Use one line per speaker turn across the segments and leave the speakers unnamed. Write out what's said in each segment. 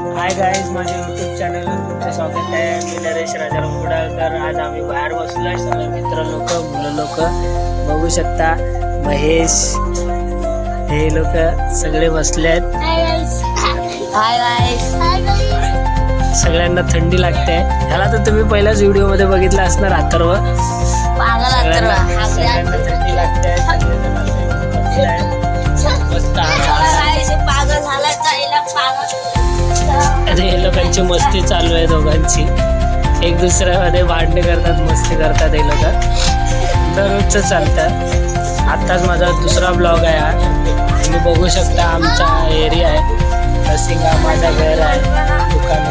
Hi guys, माझ्या YouTube चॅनलवर तुमचं स्वागत आहे. मी नरेश राजाराम कुडाळकर. आज आम्ही बाहेर बसलोय, सगळे मित्र लोक, मुलं लोक बघू शकता. महेश, हे लोक सगळे बसले आहेत. सगळ्यांना थंडी लागते. ह्याला तर तुम्ही पहिल्याच व्हिडिओ मध्ये बघितलं असणार, अथर्व. सगळ्यांना थंडी लागते. हे लोकांची मस्ती चालू आहे, दोघांची एक दुसऱ्यामध्ये भांडणे करतात, मस्ती करतात. हे लोक दररोजचं चालतं. आत्ताच माझा दुसरा ब्लॉग आहे हा. तुम्ही बघू शकता, आमचा एरिया आहे रसिंगा. माझं घर आहे, दुकान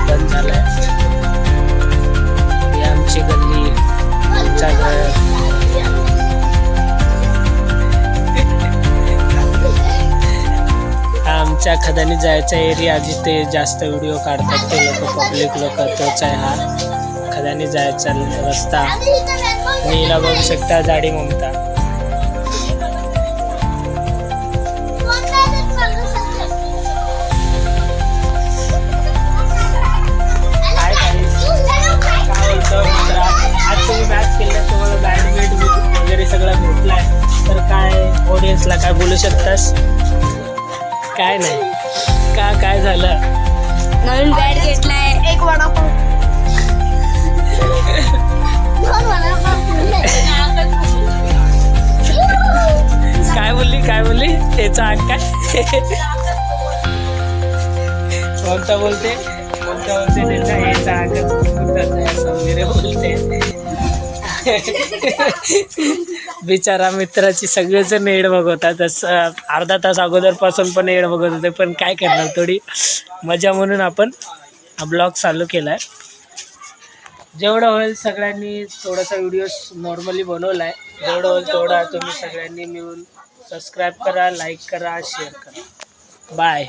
बंद झालं आहे. ही आमची गल्ली, आमचं घर. आमच्या खदानी जायचा एरिया, जिथे जास्त व्हिडिओ काढतात ते लोक, पब्लिक लोक, तोच आहे हा खदानी जायचा रस्ता. नीला बघू शकता, जाडी ममता. आज तुम्ही मॅच केलं, तुम्हाला बॅडमिंटन वगैरे सगळं भेटलाय, तर काय ऑडियन्सला काय बोलू शकतास? काय नाही काय झालं?
नवीन बॅट घेतलाय, एक वडापाव.
काय बोलली त्याचा आग काय? कोणता बोलते त्याचा याचा आगच सौंदर्य बोलते. बिचारा मित्राची सगळेजण एड बघवतात. तसं अर्धा तास अगोदरपासून पण एड बघत होते, पण काय करणार, थोडी मजा म्हणून आपण हा ब्लॉग चालू केला आहे. जेवढं होईल सगळ्यांनी थोडासा व्हिडिओ नॉर्मली बनवला आहे. जेवढं होईल तेवढा तुम्ही सगळ्यांनी मिळून सबस्क्राईब करा, लाईक करा, शेअर करा. बाय.